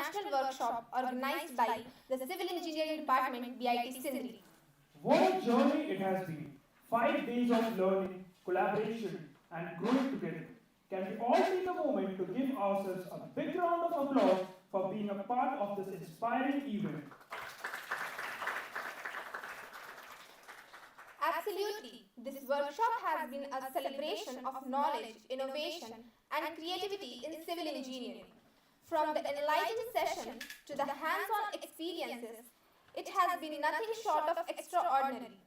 national workshop organized by the Civil Engineering Department, BIT Sindri. What a journey it has been. 5 days of learning, collaboration, and growing together. Can we all take a moment to give ourselves a big round of applause for being a part of this inspiring event? Absolutely. This workshop has been a celebration of knowledge, innovation, and creativity in civil engineering. From the enlightening session to the hands-on experiences, it has been nothing short of extraordinary.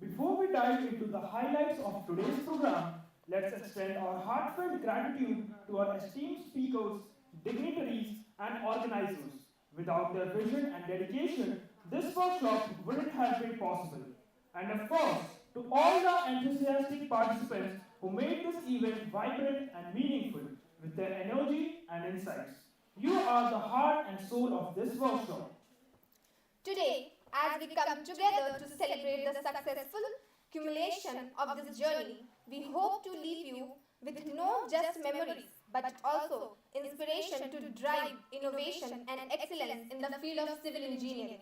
Before we dive into the highlights of today's program, let's extend our heartfelt gratitude to our esteemed speakers, dignitaries, and organizers. Without their vision and dedication, this workshop wouldn't have been possible. And of course, to all the enthusiastic participants who made this event vibrant and meaningful with their energy and insights. You are the heart and soul of this workshop. Today, as we come together to celebrate the successful culmination of this journey, we hope to leave you with not just memories, but also inspiration to drive innovation and excellence in the field of civil engineering.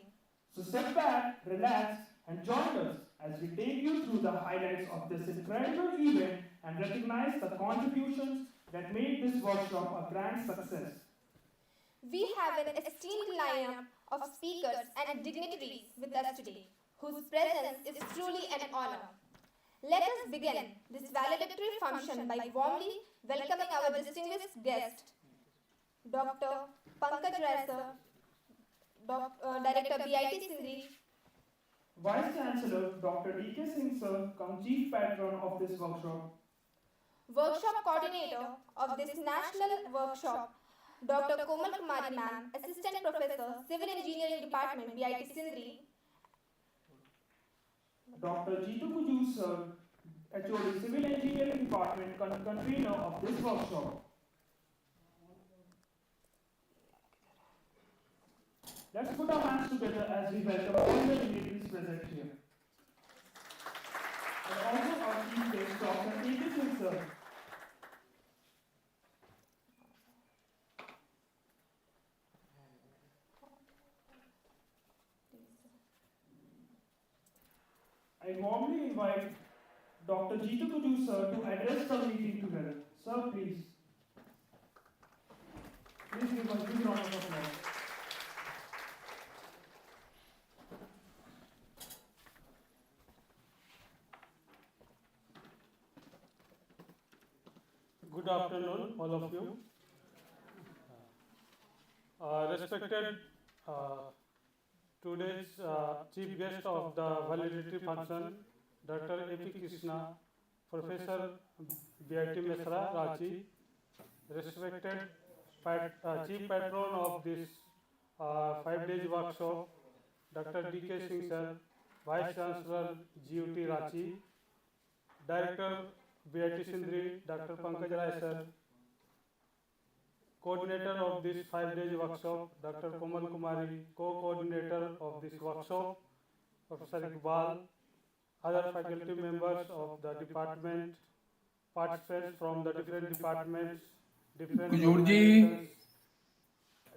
So step back, relax, and join us as we take you through the highlights of this incredible event and recognize the contributions that made this workshop a grand success. We have an esteemed lineup of speakers and dignitaries with us today, whose presence is truly an honor. Let us begin this valedictory function by warmly welcoming our distinguished guest, Dr. Pankaj Rai sir, Director BIT Sindri, Vice Chancellor Dr. D.K. Singh sir, cum Chief Patron of this workshop. Workshop Coordinator of this national workshop, Dr. Komal Kumari ma'am, Assistant Professor, Civil Engineering Department, BIT Sindri, Dr. Jitu Kuju sir, HOD Civil Engineering Department, convener of this workshop. Let's put our hands together as we welcome all the dignitaries present here. And also our chief guest, Dr. D.K. Singh sir. I warmly invite Dr. Jitu Kuju sir to address the meeting together. Sir, please. Please give us a big round of applause. Good afternoon, all of you. Respected today's chief guest of the Valedictory function, Dr. A.P. Krishna, Professor BIT Mesra, Ranchi, respected chief patron of this 5 days workshop, Dr. D.K. Singh sir, Vice Chancellor GUT Ranchi, Director BIT Sindri, Dr. Pankaj Rai sir, Coordinator of this 5 days workshop, Dr. Komal Kumari, Co-Coordinator of this workshop, Professor Iqbal, other faculty members of the department, participants from the different departments, different organizations,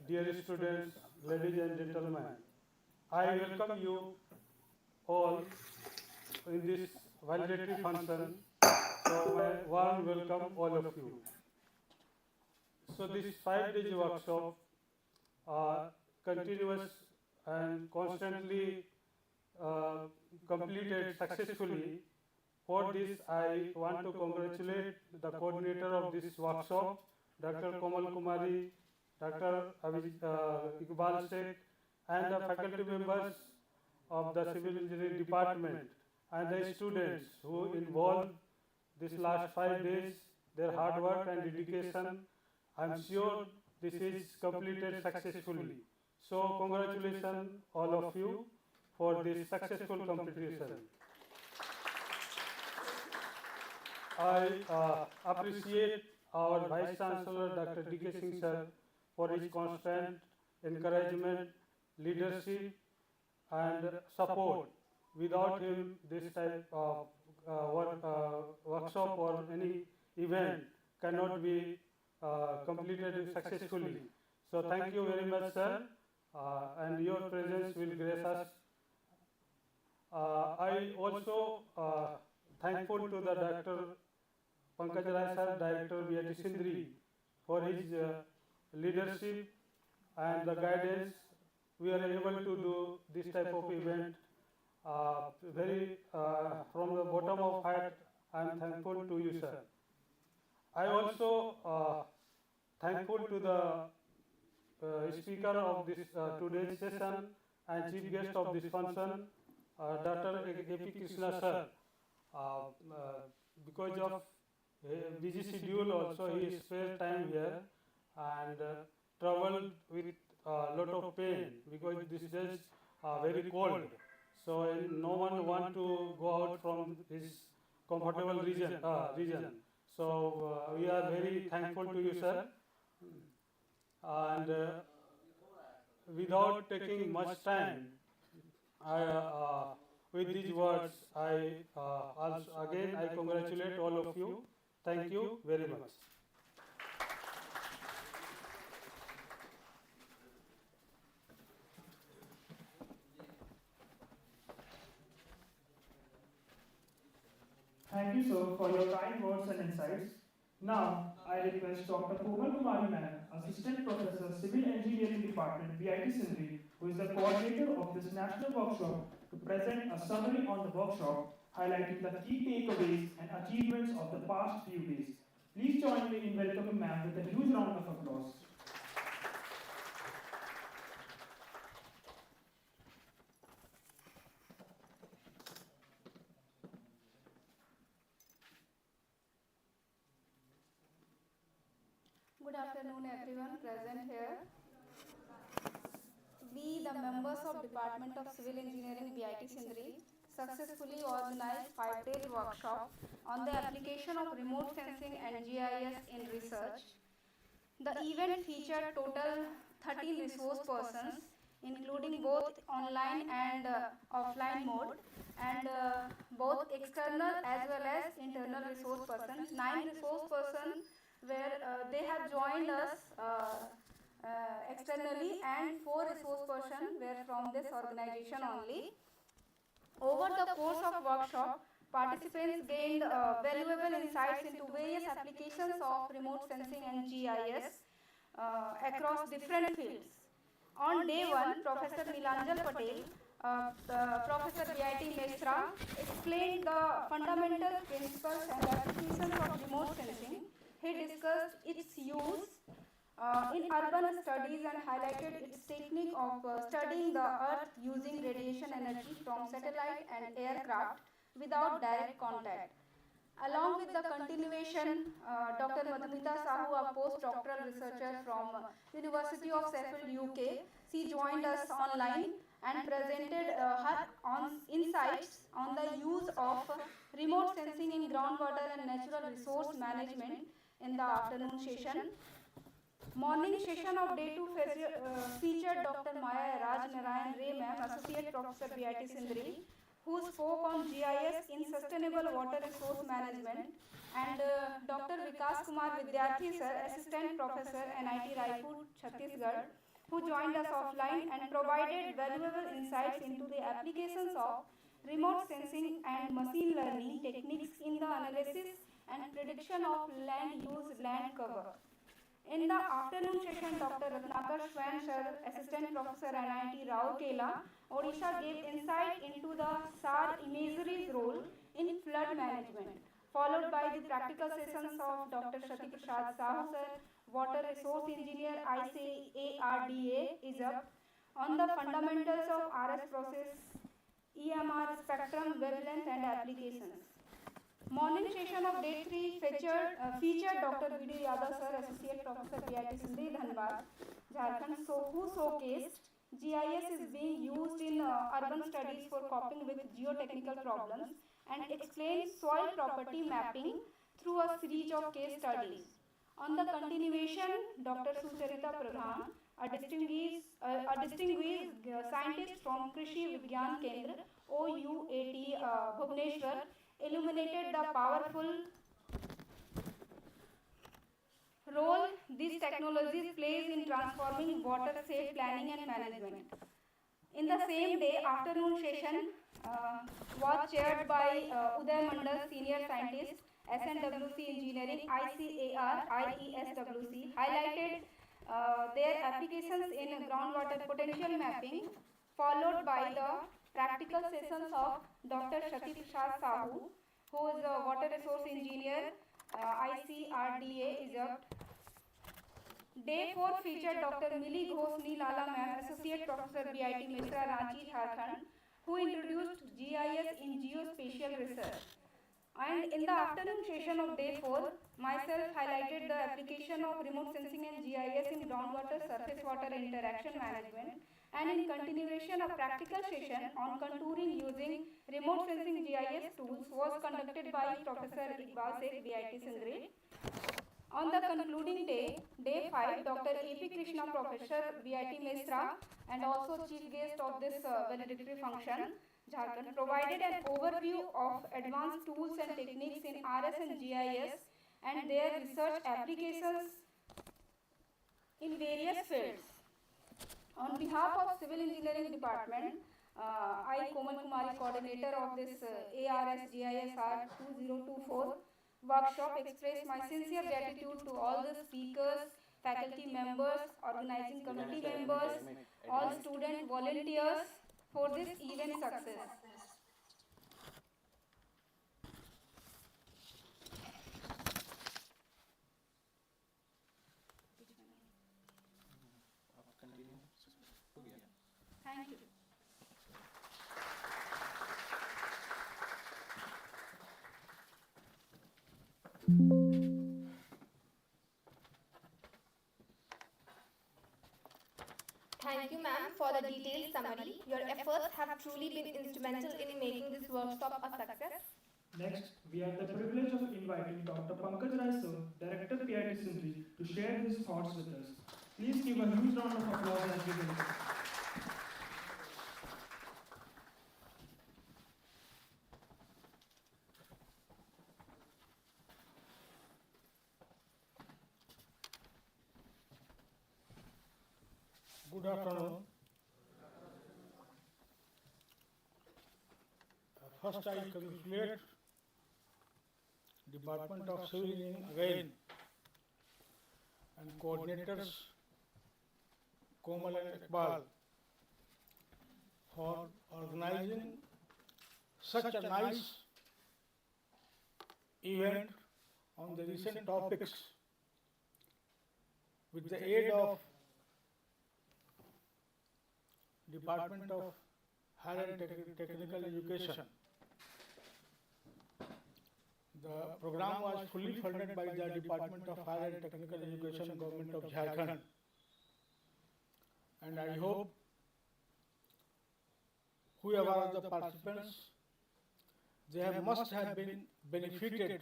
dear students, ladies and gentlemen. I welcome you all in this valedictory function. So my warm welcome all of you. So this 5 days workshop continuous and constantly completed successfully. For this, I want to congratulate the coordinator of this workshop, Dr. Komal Kumari, Dr. Iqbal Sheikh, and the faculty members of the Civil Engineering Department and the students who involved this last 5 days, their hard work and dedication. I am sure this is completed successfully. So congratulations all of you for this successful completion. I appreciate our Vice Chancellor Dr. D.K. Singh sir for his constant encouragement, leadership and support. Without him, this type of workshop or any event cannot be completed successfully. So thank you very much, sir, and your presence will grace us. I also thankful to the Dr. Pankaj Rai sir, Director VIT Sindri, for his leadership and the guidance. We are able to do this type of event. Very from the bottom of heart, I am thankful to you, sir. I also thankful to the speaker of this today's session and chief guest of this function, Dr. A.P. Krishna sir. Because of busy schedule also he spared time here and traveled with lot of pain because this is very cold. So no one want to go out from his comfortable region. So we are very thankful to you, sir. And without taking much time, with these words, I congratulate all of you. Thank you very much. Thank you, sir, for your kind words and insights. Now, I request Dr. Komal Kumari Ma'am, Assistant Professor, Civil Engineering Department, VIT Sindri, who is the coordinator of this national workshop, to present a summary on the workshop, highlighting the key takeaways and achievements of the past few days. Please join me in welcoming ma'am with a huge round of applause. Good afternoon, everyone present here. We, the members of Department of Civil Engineering, VIT Sindri, successfully organized 5-day workshop on the application of remote sensing and GIS in research. The event featured total 13 resource persons, including both online and offline mode, and both external as well as internal resource persons. 9 resource persons where they have joined us externally, and 4 resource persons were from this organization only. Over the course of workshop, participants gained valuable insights into various applications of remote sensing and GIS across different fields. On day 1, Professor Nilanjan Patel, Professor VIT Mesra, explained the fundamental principles and applications of remote sensing. He discussed its use in urban studies and highlighted its technique of studying the earth using radiation energy from satellite and aircraft without direct contact. Along with the continuation, Dr. Madhumita Sahu, a postdoctoral researcher from University of Sheffield, UK, she joined us online and presented her insights on the use of remote sensing in groundwater and natural resource management in the afternoon session. Morning session of day 2 featured Dr. Maya Raj Narayan Ray Ma'am, Associate Professor VIT Sindri, who spoke on GIS in sustainable water resource management, and Dr. Vikas Kumar Vidyarthi Sir, Assistant Professor NIT Raipur, Chhattisgarh, who joined us offline and provided valuable insights into the applications of remote sensing and machine learning techniques in the analysis and prediction of land use, land cover. In the afternoon session, Dr. Ratnakar Swain Sir, Assistant Professor NIT Rourkela, Odisha, gave insight into the SAR imagery's role in flood management, followed by the practical sessions of Dr. Shati Prasad Sahu Sir, Water Resource Engineer, ICARDA, ISUP, on the fundamentals of RS process, EMR, spectrum, wavelength and applications. Morning session of day 3 featured Dr. V.D. Yadav Sir, Associate Professor VIT Sindri, Dhanbad, Jharkhand, who showcased GIS is being used in urban studies for coping with geotechnical problems and explained soil property mapping through a series of case studies. On the continuation, Dr. Sucharita Pradhan, a distinguished scientist from Krishi Vigyan Kendra, OUAT, Bhubaneswar, illuminated the powerful role these technologies plays in transforming water safe planning and management. In the same day, afternoon session was chaired by Uday Mandal, Senior Scientist, SNWC Engineering, ICAR, IESWC, highlighted their applications in groundwater potential mapping, followed by the practical sessions of Dr. Shati Prasad Sahu, who is a water resource engineer, ICRDA, Egypt. Day 4 featured Dr. Mili Ghosh Nilala Ma'am, Associate Professor BIT Misra, Ranchi, Jharkhand, who introduced GIS in geospatial research. And in the afternoon session of day 4, myself highlighted the application of remote sensing and GIS in groundwater surface water interaction management, and in continuation a practical session on contouring using remote sensing GIS tools was conducted by Professor Iqbal Sheikh, BIT Sindri. On the concluding day, day 5, Dr. A.P. Krishna, Professor, BIT Mesra, and also chief guest of this valedictory function, Jharkhand, provided an overview of advanced tools and techniques in RS and GIS and their research applications in various fields. On behalf of Civil Engineering Department, I, Komal Kumari, coordinator of this ARSGISR-2024 workshop, express my sincere gratitude to all the speakers, faculty members, organizing committee members, all student volunteers for this event success. Thank you. Thank you, ma'am, for the detailed summary. Your efforts have truly been instrumental in making this workshop a success. Next, we have the privilege of inviting Dr. Pankaj Rai sir, Director PIT Sindri, to share his thoughts with us. Please give a huge round of applause as we welcome. Good afternoon. First, I congratulate Department of Civil Engineering again and coordinators Komal and Iqbal for organizing such a nice event on the recent topics with the aid of Department of Higher and Technical Education. The program was fully funded by the Department of Higher and Technical Education, Government of Jharkhand. And I hope whoever are the participants, they must have been benefited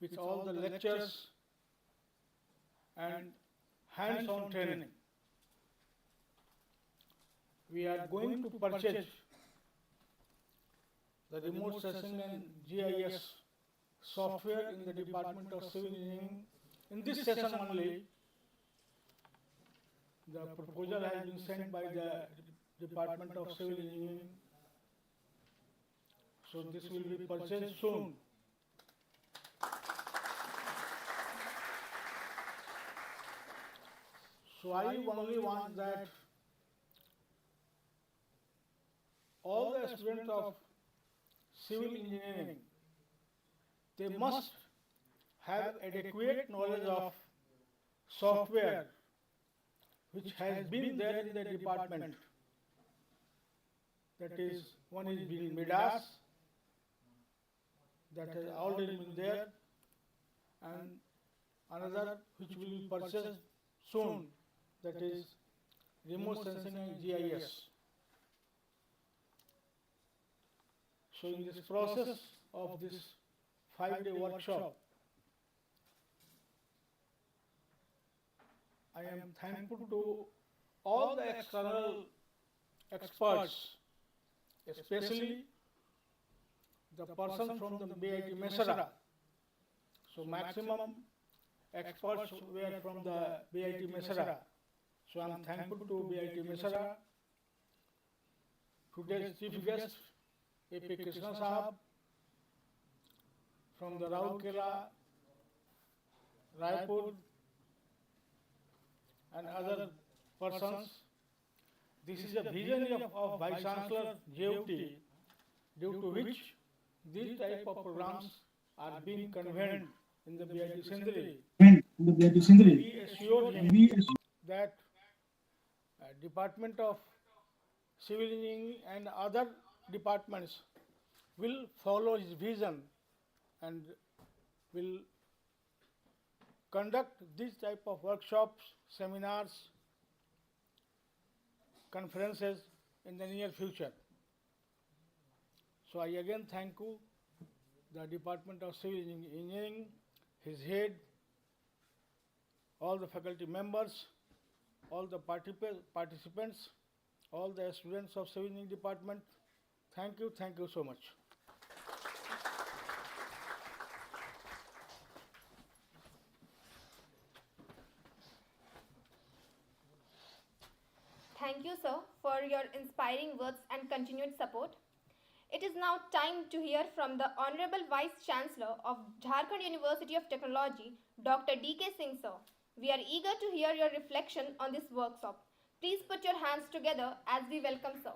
with all the lectures and hands-on training. We are going to purchase the remote sensing and GIS software in the Department of Civil Engineering. In this session only, the proposal has been sent by the Department of Civil Engineering. So this will be purchased soon. So I only want that all the students of civil engineering, they must have adequate knowledge of software which has been there in the department. That is, one is being MIDAS, that has already been there, and another which will be purchased soon, that is remote sensing and GIS. So in this process of this 5-day workshop, I am thankful to all the external experts, especially the person from the BIT Mesra. So maximum experts were from the BIT Mesara. So I am thankful to BIT Mesara. Today's chief guest, A.P. Krishna Sahab from the Raurkela, Raipur, and other persons. This is a vision of Vice Chancellor JUT, due to which these type of programs are being convened in the BIT Sindri. We assure him that Department of Civil Engineering and other departments will follow his vision and will conduct this type of workshops, seminars, conferences in the near future. So I again thank you, the Department of Civil Engineering, his head, all the faculty members, all the participants, all the students of Civil Engineering Department. Thank you so much. Thank you, sir, for your inspiring words and continued support. It is now time to hear from the Honorable Vice Chancellor of Jharkhand University of Technology, Dr. D.K. Singh, sir. We are eager to hear your reflection on this workshop. Please put your hands together as we welcome sir.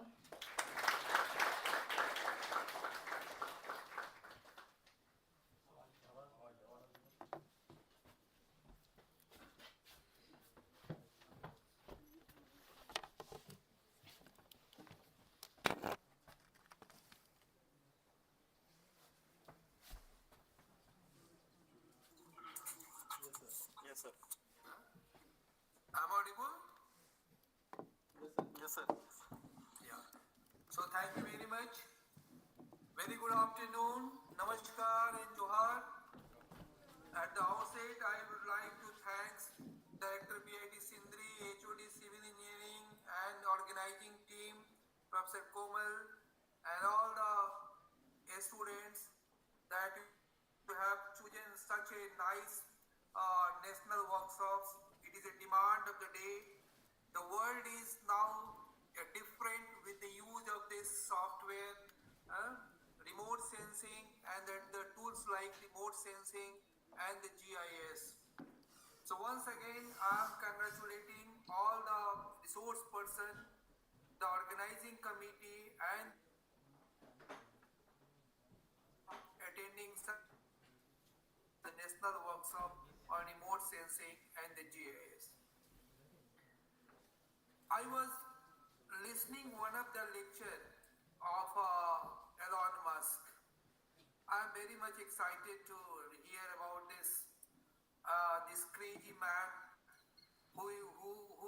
Yes, sir. I'm audible? Yes, sir. Yeah. So thank you very much. Very good afternoon. Namaskar and Johar. At the outset, I would like to thank Director BIT Sindri, HOD Civil Engineering and organizing team, Professor Komal and all the students that you have chosen such a nice national workshops. It is a demand of the day. The world is now different with the use of this software, remote sensing and the tools like remote sensing and the GIS. So once again, I am congratulating all the resource person, the organizing committee and attending the national workshop on remote sensing and the GIS. I was listening one of the lecture of Elon Musk. I am very much excited to hear about this crazy man who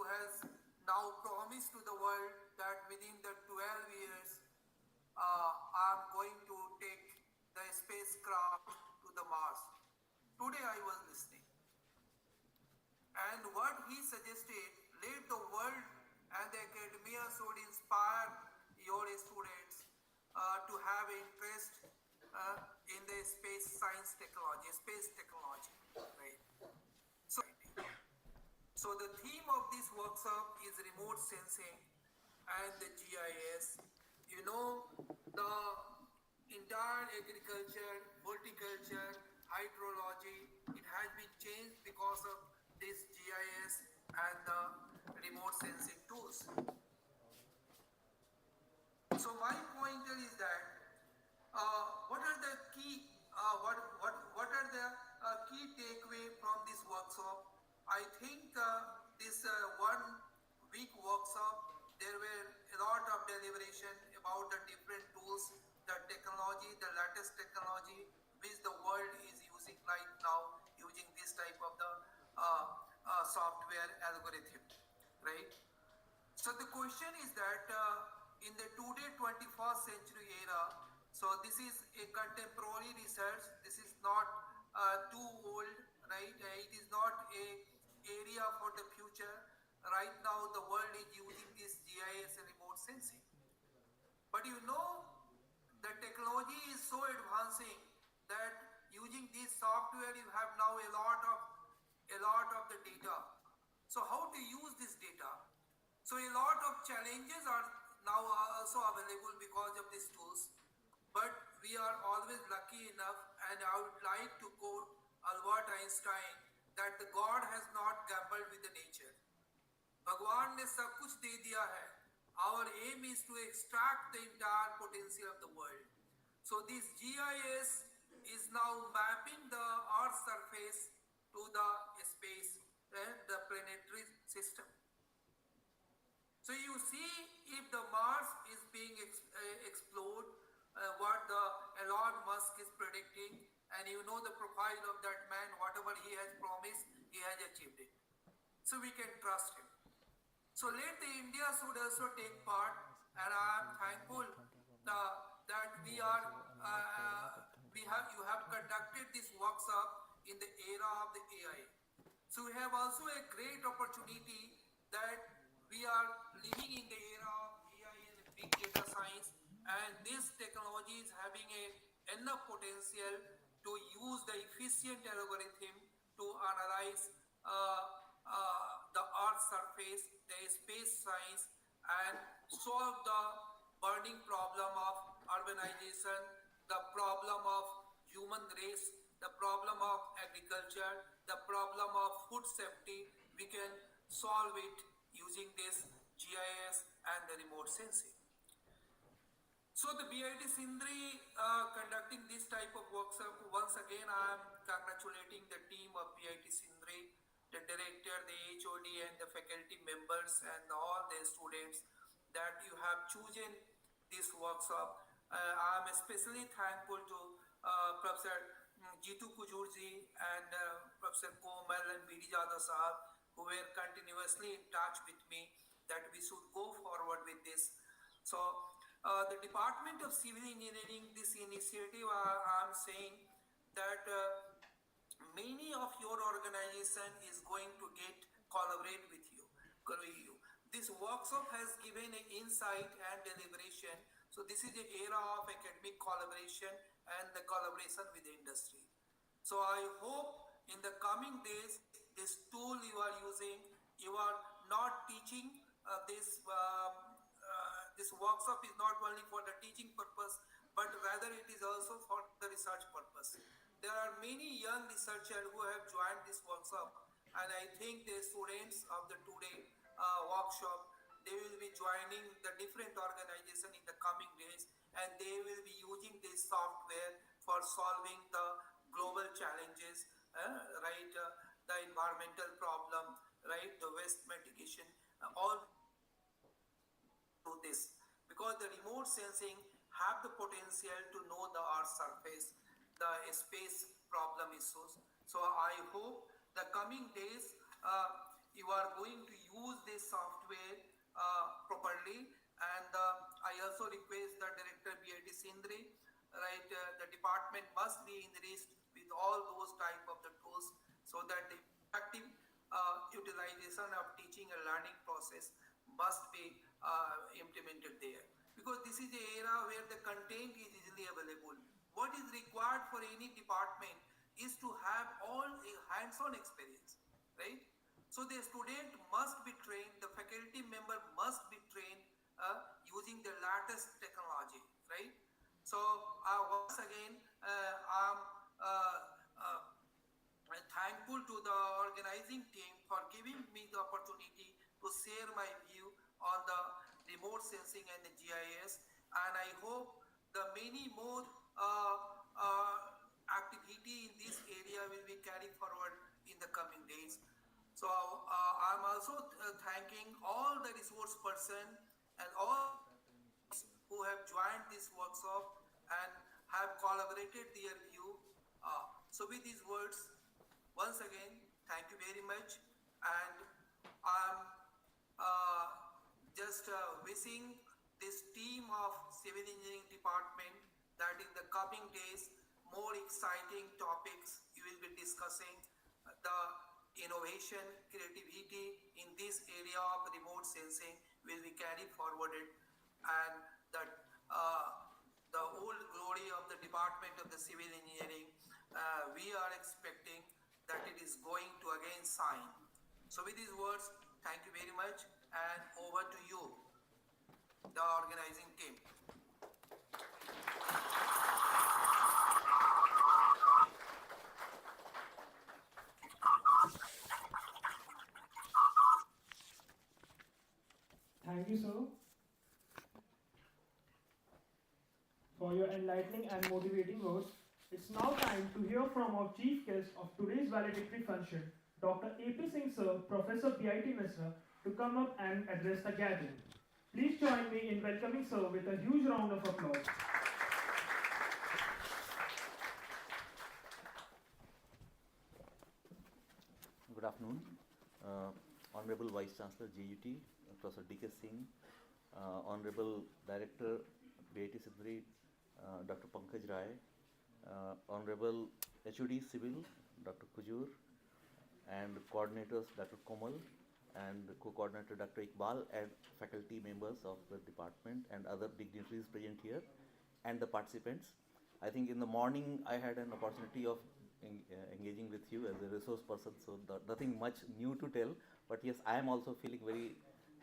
has now promised to the world that within the 12 years I am going to take the spacecraft to the Mars. Today I was listening, and what he suggested, let the world and the academia should inspire your students to have interest in the space science technology, space technology, right? So the theme of this workshop is remote sensing and the GIS. You know, the entire agriculture, horticulture, hydrology, it has been changed because of this GIS and the remote sensing tools. So my pointer is that what are the key key takeaway from this workshop? I think this 1 week workshop, there were a lot of deliberation about the different tools, the technology, the latest technology which the world is using right now, using this type of the software algorithm, right? So the question is that in the today 21st century era, so this is a contemporary research, this is not too old, right? It is not a area for the future. Right now the world is using this GIS and remote sensing. But you know, the technology is so advancing that using this software you have now a lot of a lot of the data. So how to use this data? So a lot of challenges are now also available because of these tools. But we are always lucky enough, and I would like to quote Albert Einstein that the God has not gambled with the nature. भगवान ने सब कुछ दे दिया है. Our aim is to extract the entire potential of the world. So this GIS is now mapping the Earth's surface to the space and the planetary system. So you see if the Mars is being explored, what the Elon Musk is predicting, and you know the profile of that man, whatever he has promised, he has achieved it. So we can trust him. So let the India should also take part, and I am thankful that you have conducted this workshop in the era of the AI. So we have also a great opportunity that we are living in the era of AI and big data science, and this technology is having enough potential to use the efficient algorithm to analyze the Earth's surface, the space science, and solve the burning problem of urbanization, the problem of human race, the problem of agriculture, the problem of food safety. We can solve it using this GIS and the remote sensing. So the BIT Sindri conducting this type of workshop. Once again, I am congratulating the team of BIT Sindri, the director, the HOD, and the faculty members, and all the students that you have chosen this workshop. I am especially thankful to Professor Jitu Kujurji and Professor Komal and B.D. Jadhav Sahab, who were continuously in touch with me that we should go forward with this. So the Department of Civil Engineering, this initiative, I am saying that many of your organization is going to get collaborate with you. This workshop has given an insight and deliberation. So this is the era of academic collaboration and the collaboration with the industry. So I hope in the coming days, this tool you are using, you are not teaching this workshop is not only for the teaching purpose, but rather it is also for the research purpose. There are many young researchers who have joined this workshop, and I think the students of the today workshop, they will be joining the different organization in the coming days, and they will be using this software for solving the global challenges, the environmental problem, right, the waste mitigation, all do this, because the remote sensing have the potential to know the Earth's surface, the space problem issues. So I hope the coming days you are going to use this software properly, and I also request the director BIT Sindri, right, the department must be enriched with all those type of the tools so that the effective utilization of teaching and learning process must be implemented there, because this is the era where the content is easily available. What is required for any department is to have all a hands-on experience, right? So the student must be trained, the faculty member must be trained using the latest technology, right? So once again, I'm thankful to the organizing team for giving me the opportunity to share my view on the remote sensing and the GIS, and I hope the many more activity in this area will be carried forward in the coming days. So I'm also thanking all the resource person and all who have joined this workshop and have collaborated their view. So with these words, once again, thank you very much, and I'm just wishing this team of civil engineering department that in the coming days, more exciting topics you will be discussing, the innovation, creativity in this area of remote sensing will be carried forwarded, and that the old glory of the Department of the Civil Engineering, we are expecting that it is going to again sign. So with these words, thank you very much, and over to you, the organizing team. Thank you, sir, for your enlightening and motivating words. It's now time to hear from our chief guest of today's valedictory function, Dr. A.P. Singh, sir, Professor B.I.T. Misra, to come up and address the gathering. Please join me in welcoming sir with a huge round of applause. Good afternoon, Honorable Vice Chancellor JUT, Professor D.K. Singh, Honorable Director B.I.T. Sindri, Dr. Pankaj Rai, Honorable HOD Civil, Dr. Kujur, and coordinators Dr. Komal and co-coordinator Dr. Iqbal, and faculty members of the department and other dignitaries present here, and the participants. I think in the morning I had an opportunity of engaging with you as a resource person, so nothing much new to tell, but yes, I am also feeling very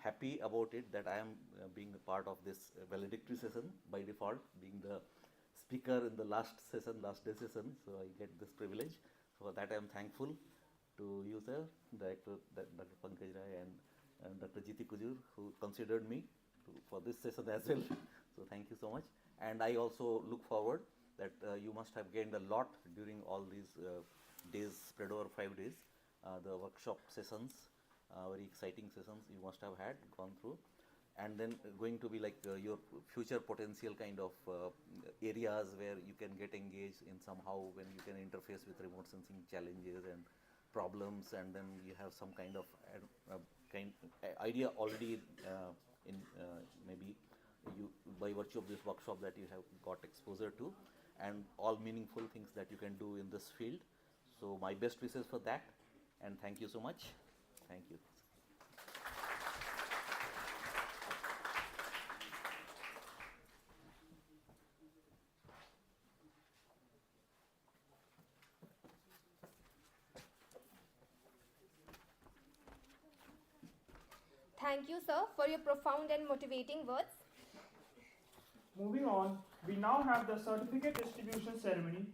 happy about it that I am being a part of this valedictory session by default, being the speaker in the last day session, so I get this privilege. So for that I am thankful to you, sir, Director Dr. Pankaj Rai and Dr. Jiti Kujur, who considered me for this session as well. So thank you so much. And I also look forward that you must have gained a lot during all these days spread over 5 days. The workshop sessions, very exciting sessions you must have gone through. And then going to be like your future potential kind of areas where you can get engaged in somehow, when you can interface with remote sensing challenges and problems, and then you have some kind of idea already in maybe you by virtue of this workshop that you have got exposure to, and all meaningful things that you can do in this field. So my best wishes for that, and thank you so much. Thank you. Thank you, sir, for your profound and motivating words. Moving on, we now have the certificate distribution ceremony.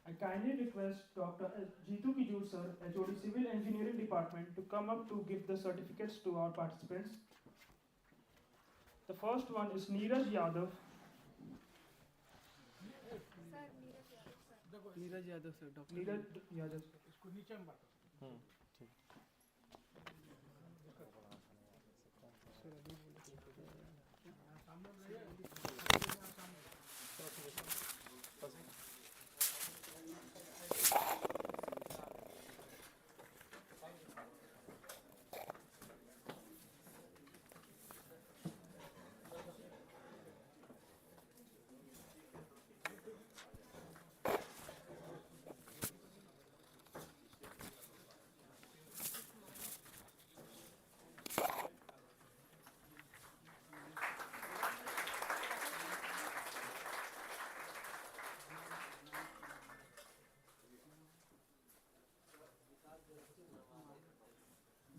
I kindly request Dr. Jitu Kijur, sir, HOD Civil Engineering Department, to come up to give the certificates to our participants. The first one is Neeraj Yadav. Neeraj Yadav sir, doctor Neeraj Yadav. इसको नीचे में बांटो। ठीक sir, अभी सामने रहिए।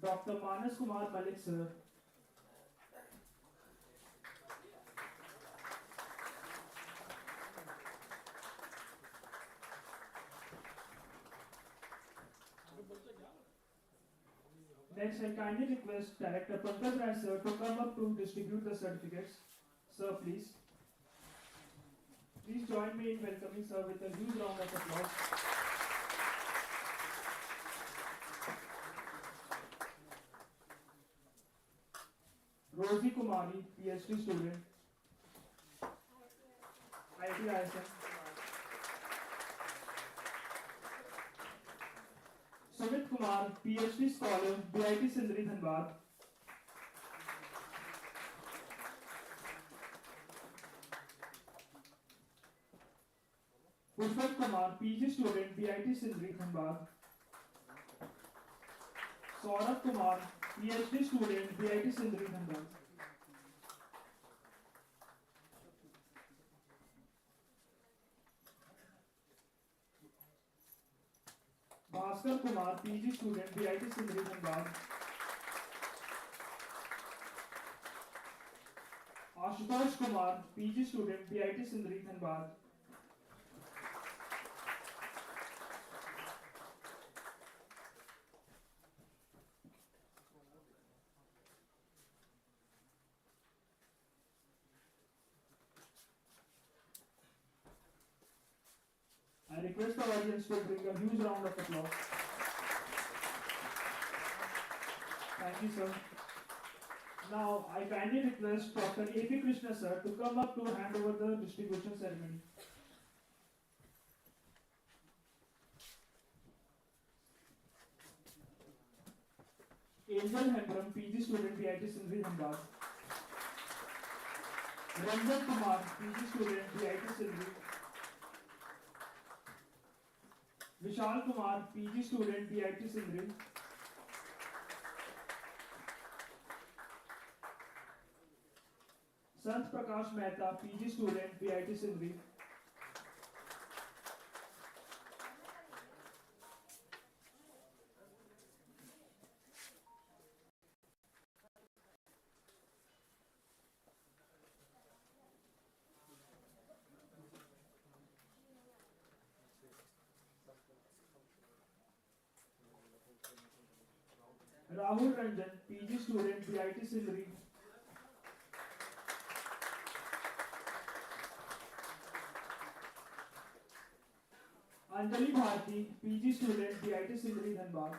Dr. Manas Kumar Malik, sir. Next, I kindly request Director Pankaj Rai, sir, to come up to distribute the certificates. Sir, please. Please join me in welcoming sir with a huge round of applause. Rosie Kumari, PhD student, IIT ISM. Sumit Kumar, PhD scholar, B.I.T. Sindri, Dhanbad. Pushpak Kumar, PG student, B.I.T. Sindri, Dhanbad. Saurabh Kumar, PhD student, B.I.T. Sindri, Dhanbad. Bhaskar Kumar, PG student, BIT Sindri Dhanbad. Ashutosh Kumar, PG student, BIT Sindri Dhanbad. I request the audience to bring a huge round of applause. Thank you, sir. Now, I kindly request Dr. A.P. Krishna, sir, to come up to hand over the distribution ceremony. Angel Hembram, PG student, BIT Sindri Dhanbad. Ranjan Kumar, PG student, BIT Sindri. Vishal Kumar, PG student, BIT Sindri. Sant Prakash Mehta, PG student, BIT Sindri. Rahul Ranjan, PG student, BIT Sindri. Anjali Bharti, PG student, BIT Sindri Dhanbad.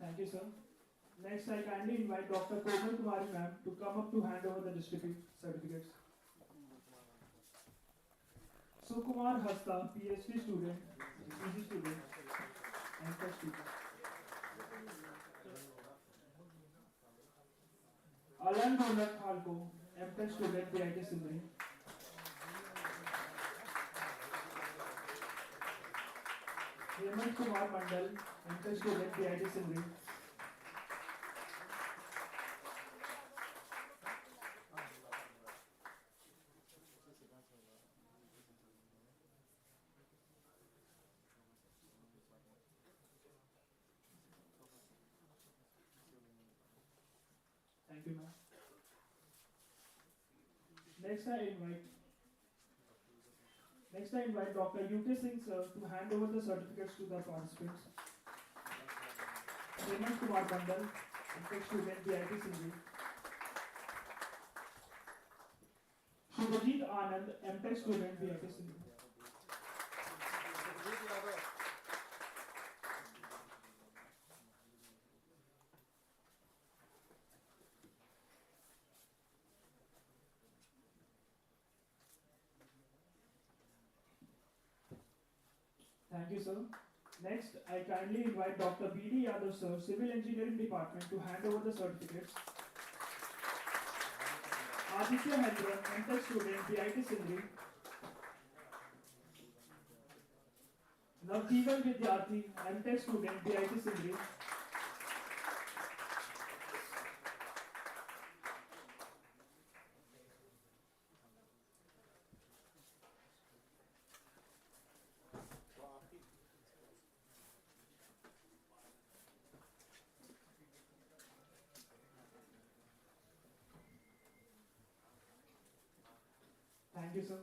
Thank you, sir. Next, I kindly invite Dr. Komal Kumari ma'am to come up to hand over the district certificates. Sukumar Hasta, PhD student, PG student, and first speaker. Alan Ronak Halko, MTech student, BIT Sindri. Hemant Kumar Mandal, MTech student, BIT Sindri. Thank you, ma'am. Next, I invite Dr. UK Singh, sir, to hand over the certificates to the participants. Hemant Kumar Mandal, MTech student, BIT Sindri. Shubhajit Anand, MTech student, BIT Sindri. Thank you, sir. Next, I kindly invite Dr. B.D. Yadav, sir, Civil Engineering Department, to hand over the certificates. Aditya Hendra, MTech student, BIT Sindri. Navjeevan Vidyarthi, MTech student, BIT Sindri. Thank you, sir.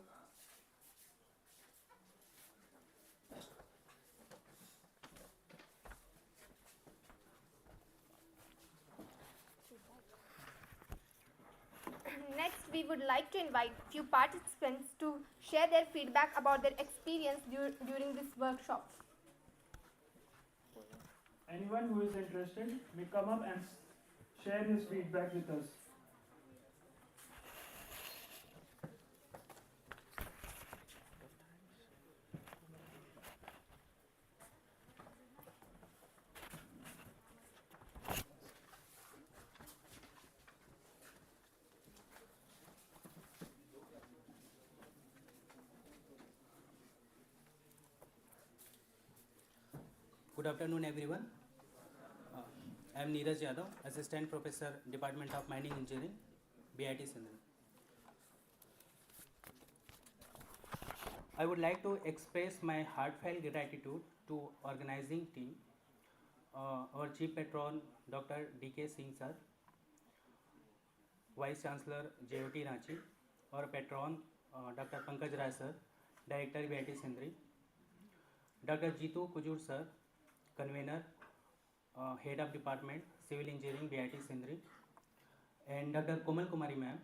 Next, we would like to invite few participants to share their feedback about their experience during this workshop. Anyone who is interested may come up and share his feedback with us. afternoon, everyone. I am Neeraj Yadav, Assistant Professor, Department of Mining Engineering, BIT Sindhu. I would like to express my heartfelt gratitude to organizing team, our Chief Patron, Dr. D.K. Singh sir, Vice Chancellor JOT Ranchi, our Patron, Dr. Pankaj Rai sir, Director BIT Sindri, Dr. Jitu Kujur sir, Convener, Head of Department, Civil Engineering, BIT Sindri, and Dr. Komal Kumari ma'am,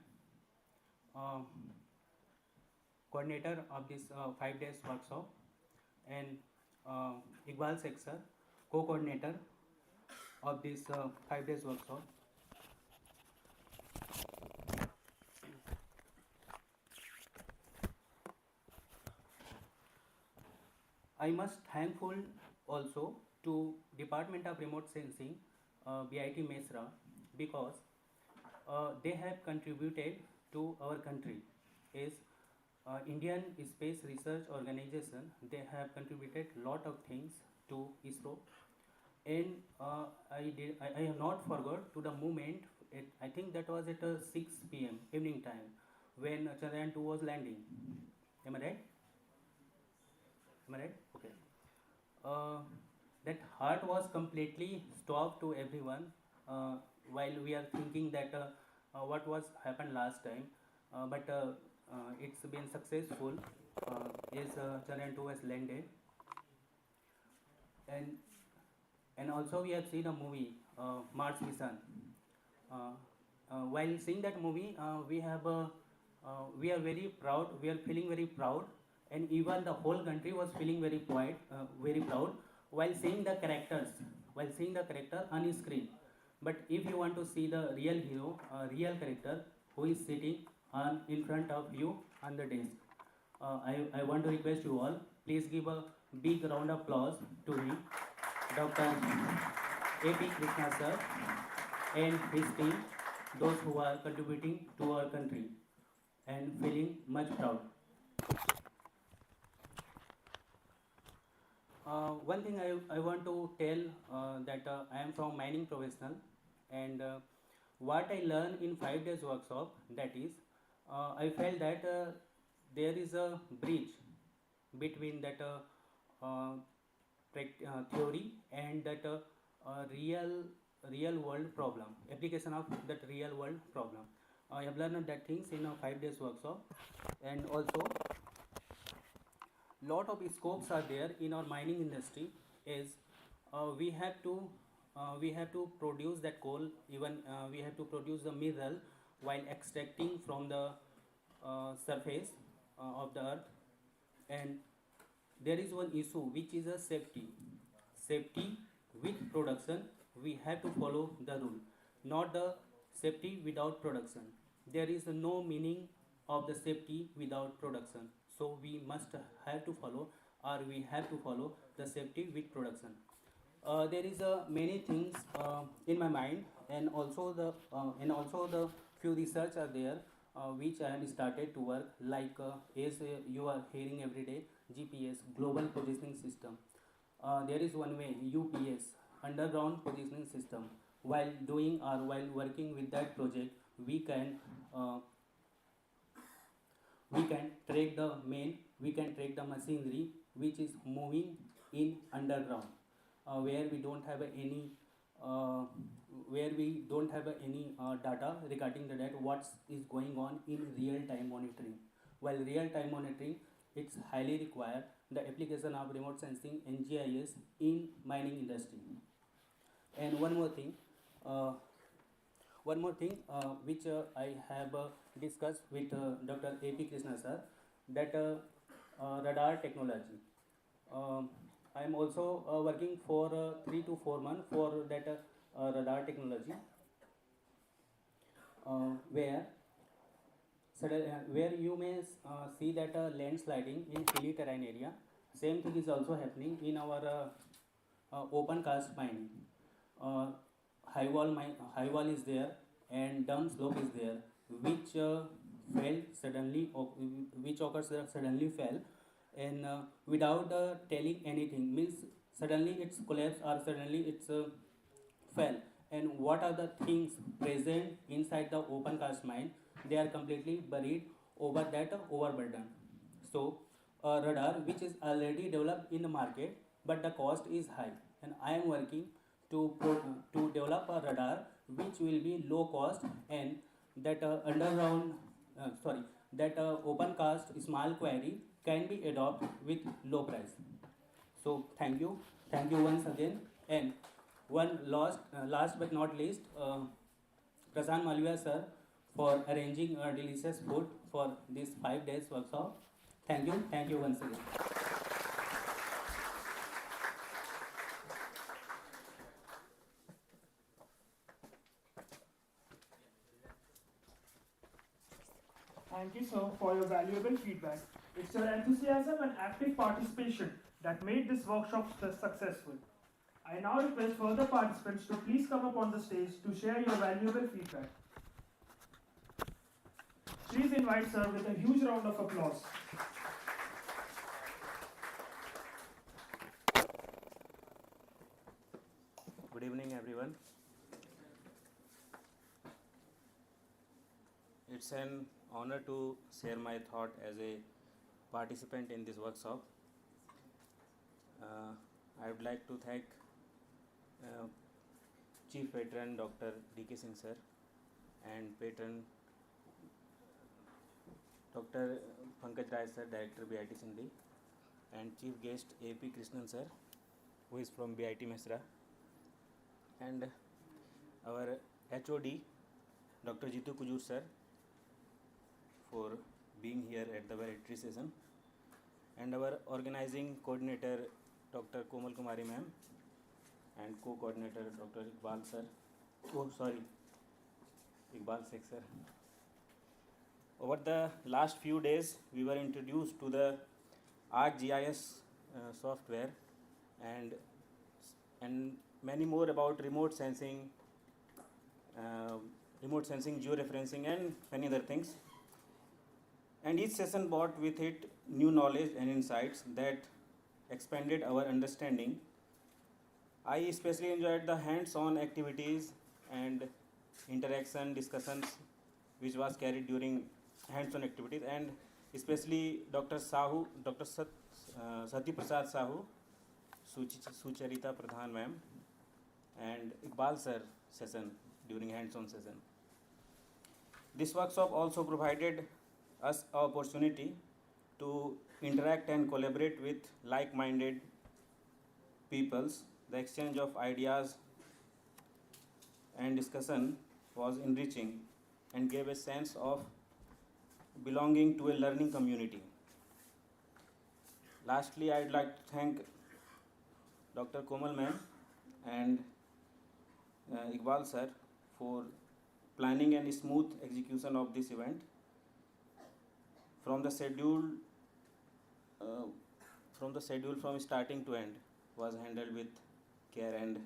coordinator of this 5 days workshop, and Iqbal Sheikh sir, co-coordinator of this 5 days workshop. I must thankful also to Department of Remote Sensing, BIT Mesra, because they have contributed to our country. Is Indian Space Research Organization, they have contributed lot of things to ISRO, and I have not forgot to the moment. I think that was at 6 p.m. evening time when Chandrayaan 2 was landing. Am I right? Am I right? Okay. That heart was completely stopped to everyone while we are thinking that what was happened last time, but it's been successful. Is Chandrayaan 2 has landed, and also we have seen a movie, Mars Mission. While seeing that movie, we are very proud. We are feeling very proud, and even the whole country was feeling very proud while seeing the characters, on screen. But if you want to see the real hero, real character who is sitting in front of you on the desk, I want to request you all, please give a big round of applause to him, Dr. A.P. Krishna sir, and his team, those who are contributing to our country and feeling much proud. One thing I want to tell that I am from mining professional, and what I learned in 5 days workshop, that is, I felt that there is a bridge between that theory and that real world problem, application of that real world problem. I have learned that things in a 5 days workshop, and also lot of scopes are there in our mining industry. Is we have to produce that coal, even we have to produce the mineral while extracting from the surface of the earth, and there is one issue which is a safety with production. We have to follow the rule, not the safety without production. There is no meaning of the safety without production, so we must have to follow, or we have to follow the safety with production. There is many things in my mind, and also the few research are there which I have started to work, like as you are hearing every day, GPS, Global Positioning System. There is one way, UPS, Underground Positioning System. While doing or while working with that project, we can track the machinery which is moving in underground, where we don't have any data regarding the data what is going on in real time monitoring. While real time monitoring, it's highly required the application of remote sensing and GIS in mining industry. And one more thing which I have discussed with Dr. A.P. Krishna sir, that radar technology. I am also working for 3 to 4 months for that radar technology, where you may see that landsliding in hilly terrain area. Same thing is also happening in our open cast mining. High wall is there, and down slope is there, which occurs suddenly fell, and without telling anything, means suddenly it's collapsed or suddenly it's fell, and what are the things present inside the open cast mine, they are completely buried over that overburden. So a radar which is already developed in the market, but the cost is high, and I am working to develop a radar which will be low cost, and that underground sorry that open cast small quarry can be adopted with low price. So thank you once again. And last but not least, Prasan Malviya sir for arranging a delicious food for this 5 days workshop. Thank you once again. Thank you, sir, for your valuable feedback. It's your enthusiasm and active participation that made this workshop successful. I now request further participants to please come up on the stage to share your valuable feedback. Please invite sir with a huge round of applause. Good evening, everyone. It's an honor to share my thought as a participant in this workshop. I would like to thank Chief Patron Dr. D.K. Singh sir and Patron Dr. Pankaj Rai sir, Director BIT Sindhi, and Chief Guest A.P. Krishnan sir, who is from BIT Mesra, and our HOD Dr. Jitu Kujur sir for being here at the valedictory session, and our organizing coordinator Dr. Komal Kumari ma'am and co-coordinator Dr. Iqbal sir. Iqbal Sheikh sir. Over the last few days, we were introduced to the ARSGIS software and many more about remote sensing, georeferencing, and many other things. And each session brought with it new knowledge and insights that expanded our understanding. I especially enjoyed the hands-on activities and interaction discussions which was carried during hands-on activities, and especially Dr. Sati Prasad Sahu, Sucharita Pradhan ma'am, and Iqbal sir session during hands-on session. This workshop also provided us an opportunity to interact and collaborate with like-minded peoples. The exchange of ideas and discussion was enriching and gave a sense of belonging to a learning community. Lastly, I would like to thank Dr. Komal ma'am and Iqbal sir for planning and smooth execution of this event. From the schedule from starting to end was handled with care and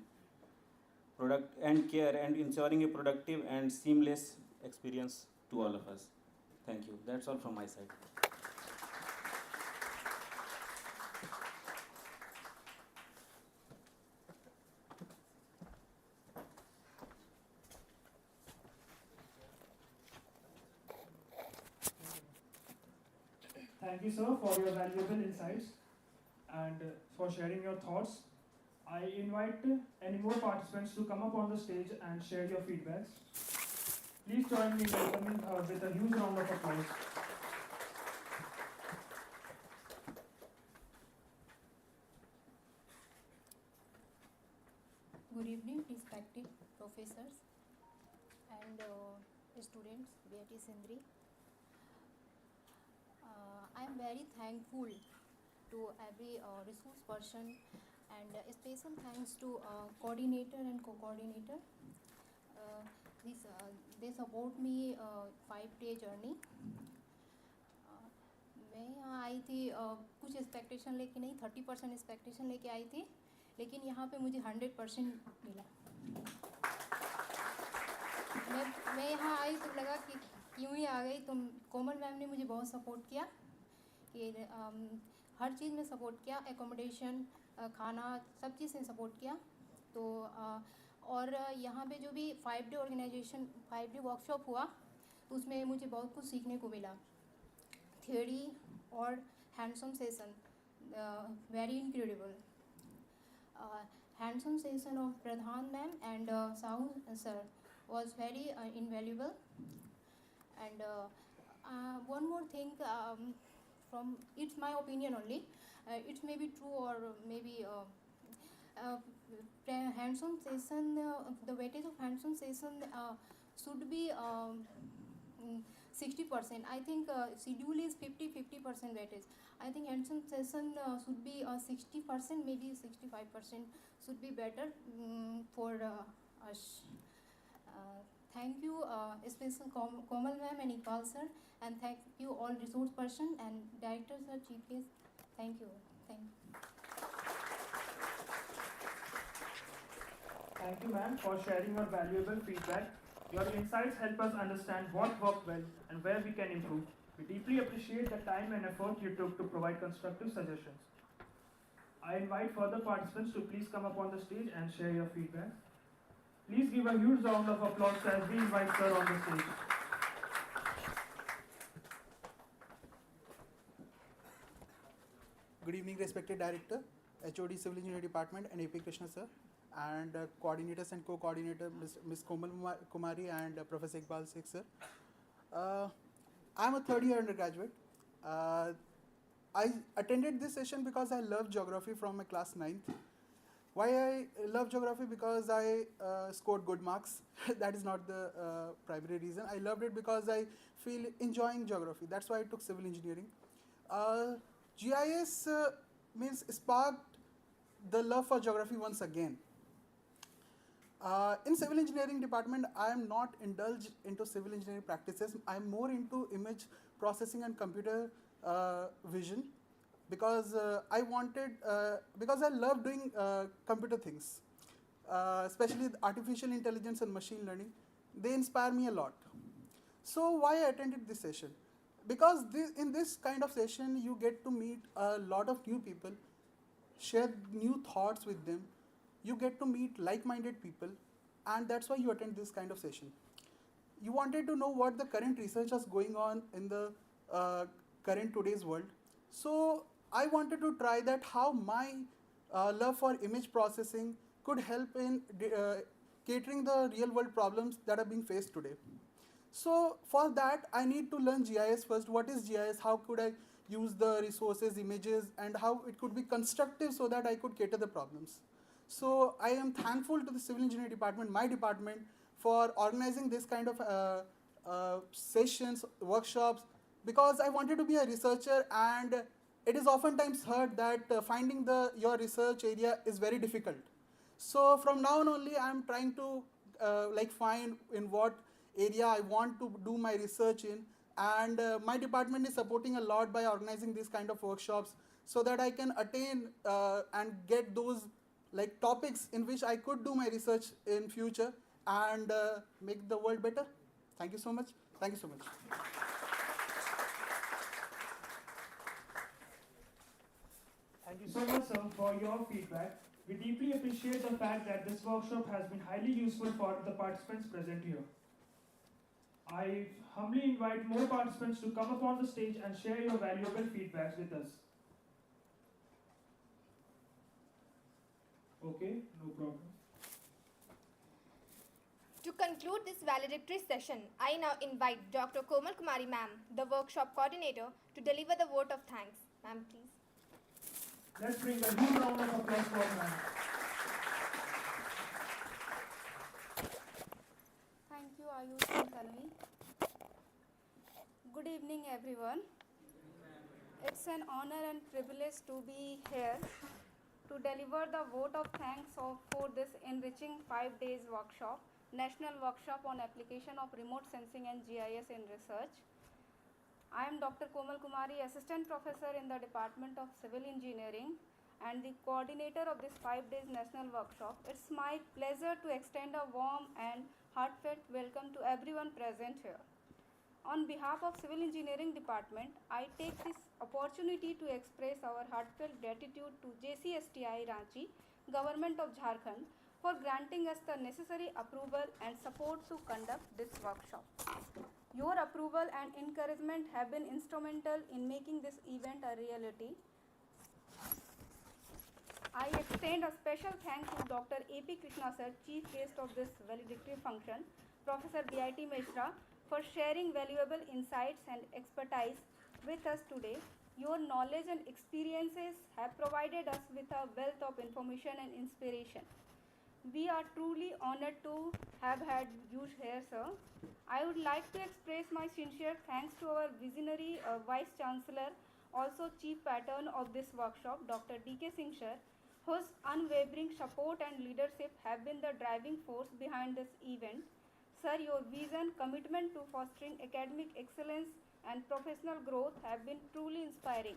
ensuring a productive and seamless experience to all of us. Thank you. That's all from my side. Thank you, sir, for your valuable insights and for sharing your thoughts. I invite any more participants to come up on the stage and share your feedbacks. Please join me in welcoming with a huge round of applause. Good evening, respected professors and students, BIT Sindri. I am very thankful to every resource person, and a special thanks to coordinator and co-coordinator. They support me 5-day journey. मैं यहाँ आई थी कुछ expectation लेके नहीं, 30% expectation लेके आई थी, लेकिन यहाँ पे मुझे 100% मिला. मैं यहाँ आई तो लगा कि क्यों ही आ गई. तुम कोमल मैम ने मुझे बहुत सपोर्ट किया कि हर चीज़ में सपोर्ट किया. एकोमोडेशन, खाना सब चीज़ ने सपोर्ट किया। तो और यहाँ पे जो भी 5 डे ऑर्गेनाइजेशन 5 डे वर्कशॉप हुआ तो उसमें मुझे बहुत कुछ सीखने को मिला। थियोरी और hands-on session very incredible. Hands-on session of Pradhan ma'am and Sahu sir was very invaluable. And one more thing, from it's my opinion only, it may be true or maybe hands-on session, the weightage of hands-on session should be 60%. I think schedule is 50% weightage. I think hands-on session should be 60%, maybe 65% should be better for us. Thank you, special Komal ma'am and Iqbal sir, and thank you all resource person and directors sir, chief guest. Thank you. Thank you, ma'am, for sharing your valuable feedback. Your insights help us understand what worked well and where we can improve. We deeply appreciate the time and effort you took to provide constructive suggestions. I invite further participants to please come up on the stage and share your feedback. Please give a huge round of applause as we invite sir on the stage. Good evening, respected Director, HOD Civil Engineering Department and AP Krishna sir, and coordinators and co-coordinator Ms. Komal Kumari and Professor Iqbal Sheikh sir. I am a third year undergraduate. I attended this session because I love geography from my class 9th. Why I love geography? Because I scored good marks. That is not the primary reason. I loved it because I feel enjoying geography. That's why I took civil engineering. GIS means sparked the love for geography once again. In civil engineering department, I am not indulged into civil engineering practices. I am more into image processing and computer vision because because I love doing computer things, especially artificial intelligence and machine learning. They inspire me a lot. So why I attended this session? Because in this kind of session, you get to meet a lot of new people, share new thoughts with them. You get to meet like-minded people, and that's why you attend this kind of session. You wanted to know what the current research is going on in the current today's world. So I wanted to try that how my love for image processing could help in catering the real world problems that are being faced today. So for that, I need to learn GIS first. What is GIS? How could I use the resources, images, and how it could be constructive so that I could cater the problems. So I am thankful to the civil engineering department, my department, for organizing this kind of sessions, workshops, because I wanted to be a researcher, and it is oftentimes heard that finding your research area is very difficult. So from now on only, I am trying to find in what area I want to do my research in, and my department is supporting a lot by organizing these kind of workshops so that I can attain and get those topics in which I could do my research in future and make the world better. Thank you so much. Thank you so much. Thank you so much, sir, for your feedback. We deeply appreciate the fact that this workshop has been highly useful for the participants present here. I humbly invite more participants to come up on the stage and share your valuable feedbacks with us. Okay, no problem. To conclude this valedictory session, I now invite Dr. Komal Kumari ma'am, the workshop coordinator, to deliver the vote of thanks. Ma'am, please. Let's bring a huge round of applause for ma'am. Thank you, Ayush and Tanvi. Good evening, everyone. It's an honor and privilege to be here to deliver the vote of thanks for this enriching 5 days workshop, National Workshop on Application of Remote Sensing and GIS in Research. I am Dr. Komal Kumari, Assistant Professor in the Department of Civil Engineering and the coordinator of this 5 days National Workshop. It's my pleasure to extend a warm and heartfelt welcome to everyone present here. On behalf of Civil Engineering Department, I take this opportunity to express our heartfelt gratitude to JCSTI Ranchi, Government of Jharkhand, for granting us the necessary approval and support to conduct this workshop. Your approval and encouragement have been instrumental in making this event a reality. I extend a special thanks to Dr. A.P. Krishna sir, Chief Guest of this valedictory function, Professor B.I.T. Mishra, for sharing valuable insights and expertise with us today. Your knowledge and experiences have provided us with a wealth of information and inspiration. We are truly honored to have had you here, sir. I would like to express my sincere thanks to our visionary Vice Chancellor, also Chief Patron of this workshop, Dr. D.K. Singh sir, whose unwavering support and leadership have been the driving force behind this event. Sir, your vision, commitment to fostering academic excellence and professional growth have been truly inspiring.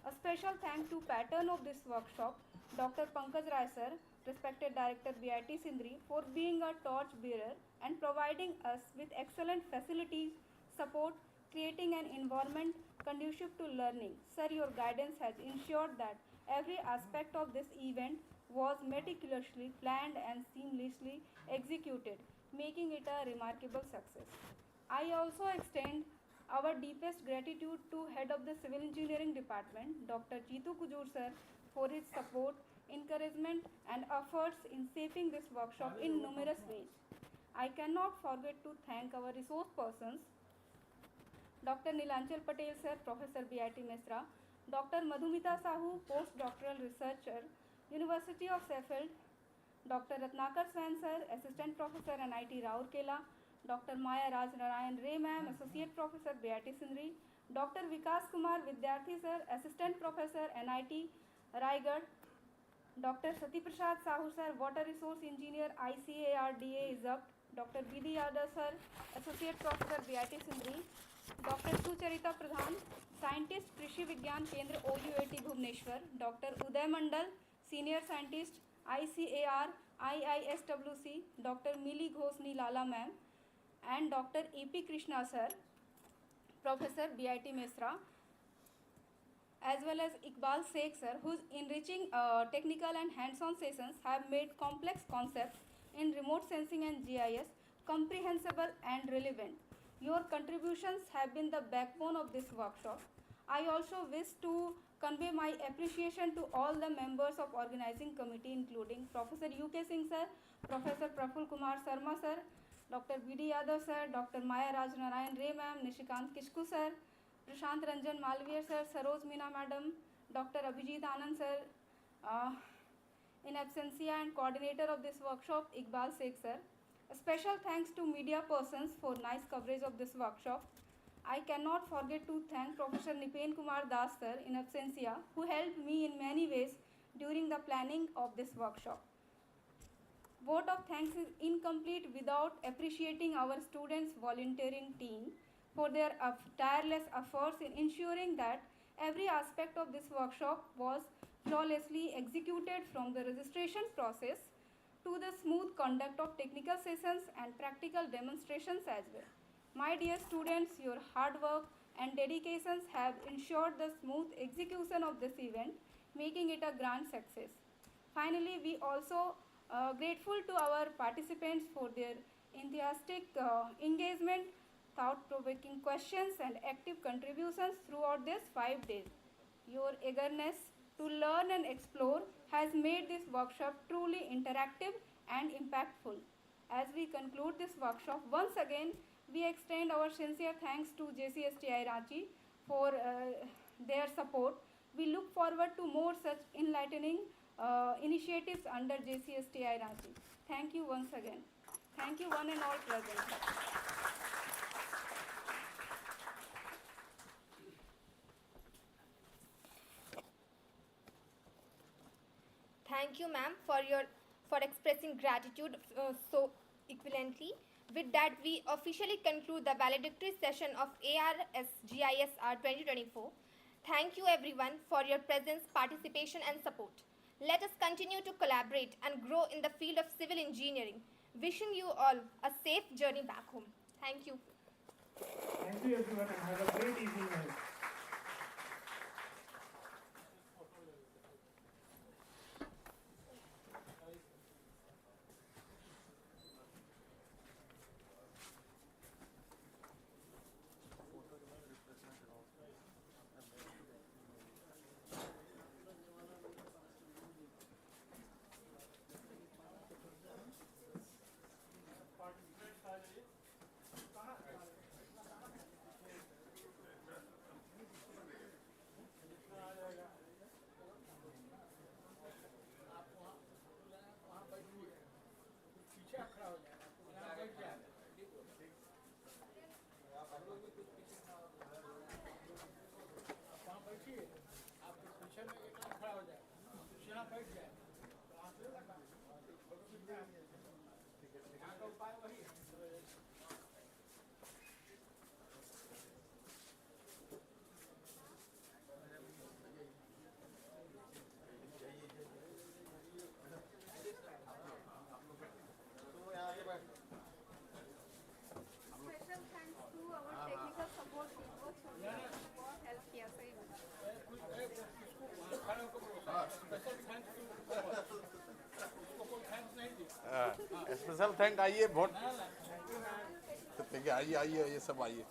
A special thanks to patron of this workshop, Dr. Pankaj Rai sir, respected Director B.I.T. Sindri, for being a torch bearer and providing us with excellent facilities, support, creating an environment conducive to learning. Sir, your guidance has ensured that every aspect of this event was meticulously planned and seamlessly executed, making it a remarkable success. I also extend our deepest gratitude to Head of the Civil Engineering Department, Dr. Jeetu Kujur sir, for his support, encouragement and efforts in shaping this workshop in numerous ways. I cannot forget to thank our resource persons, Dr. Nilanchal Patel sir, Professor B.I.T. Mishra, Dr. Madhumita Sahu, postdoctoral researcher, University of Sheffield, Dr. Ratnakar Swain sir, Assistant Professor NIT Raurkela, Dr. Maya Raj Narayan Ray ma'am, Associate Professor B.I.T. Sindri, Dr. Vikas Kumar Vidyarthi sir, Assistant Professor NIT Raigad, Dr. Sati Prasad Sahu sir, Water Resource Engineer ICARDA Izapt, Dr. B.D. Yadav sir, Associate Professor B.I.T. Sindri, Dr. Sucharita Pradhan, Scientist Krishi Vigyan Kendra OUAT Bhubaneswar, Dr. Uday Mandal, Senior Scientist ICAR IISWC, Dr. Mili Ghosni Lala ma'am, and Dr. A.P. Krishna sir, Professor B.I.T. Mishra, as well as Iqbal Sheikh sir, whose enriching technical and hands-on sessions have made complex concepts in remote sensing and GIS comprehensible and relevant. Your contributions have been the backbone of this workshop. I also wish to convey my appreciation to all the members of organizing committee, including Professor U.K. Singh sir, Professor Praful Kumar Sharma sir, Dr. B.D. Yadav sir, Dr. Maya Raj Narayan Ray ma'am, Nishikant Kishku sir, Prashant Ranjan Malviya sir, Saroj Meena madam, Dr. Abhijit Anand sir, in absentia, and coordinator of this workshop, Iqbal Sheikh sir. A special thanks to media persons for nice coverage of this workshop. I cannot forget to thank Professor Nipen Kumar Das sir, in absentia, who helped me in many ways during the planning of this workshop. Vote of thanks is incomplete without appreciating our students' volunteering team for their tireless efforts in ensuring that every aspect of this workshop was flawlessly executed, from the registration process to the smooth conduct of technical sessions and practical demonstrations as well. My dear students, your hard work and dedications have ensured the smooth execution of this event, making it a grand success. Finally, we also grateful to our participants for their enthusiastic engagement, thought-provoking questions and active contributions throughout these 5 days. Your eagerness to learn and explore has made this workshop truly interactive and impactful. As we conclude this workshop, once again, we extend our sincere thanks to JCSTI Ranchi for their support. We look forward to more such enlightening initiatives under JCSTI Ranchi. Thank you once again. Thank you one and all present. Thank you, ma'am, for expressing gratitude so equivalently. With that, we officially conclude the valedictory session of ARSGISR-2024. Thank you, everyone, for your presence, participation, and support. Let us continue to collaborate and grow in the field of civil engineering. Wishing you all a safe journey back home. Thank you. Thank you, everyone, and have a great evening ahead. Special thanks to our technical support people who help किया सही में. Special thank आइए vote आइए आइए ये सब आइए.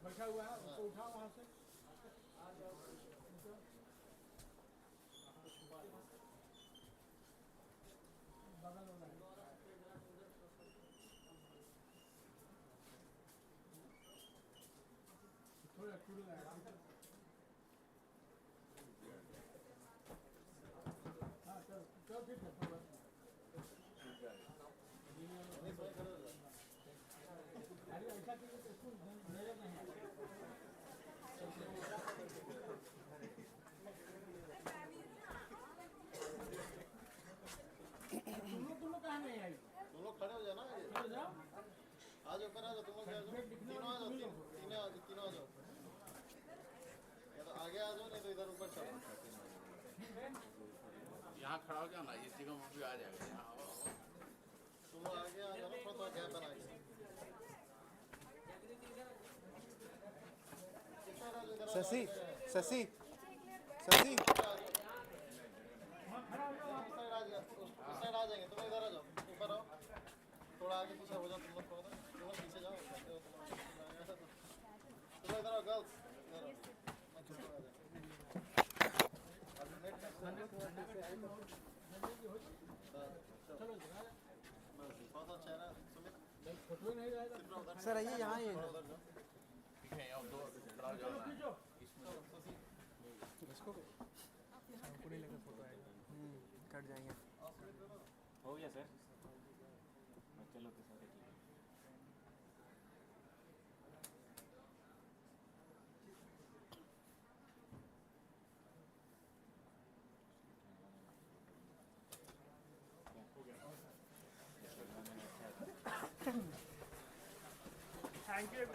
बैठा हुआ है उसको उठाओ वहाँ से. यहाँ खड़ा हो जाओ ना, इस जगह में भी आ जाएगा. तुम आगे आ जाओ, थोड़ा गैप बना के. शशि शशि शशि आ जाएंगे. तुम इधर आ जाओ, ऊपर आओ, थोड़ा आगे पीछे हो जाओ. तुम लोग पीछे जाओ. तुम इधर आओ गर्ल्स. सर आइए यहाँ आइए. इसको पूरी लगा फोटो आएगा. कट जाएंगे. हो गया सर. चलो के सारे ठीक है. Thank you.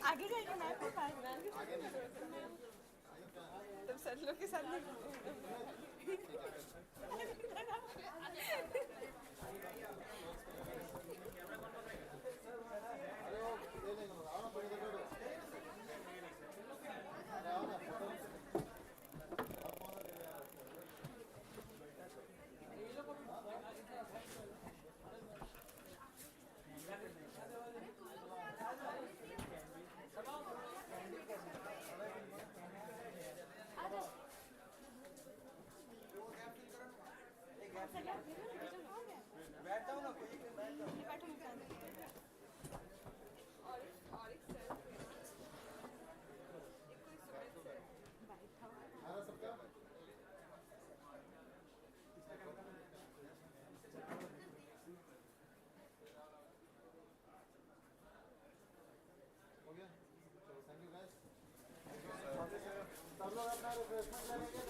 आगे जाएगा मैं आपके पास तब सर लोग के साथ बैठता हूँ ना कोई बैठता हूँ. सब लोग अपना रिफ्रेशमेंट ले लेंगे।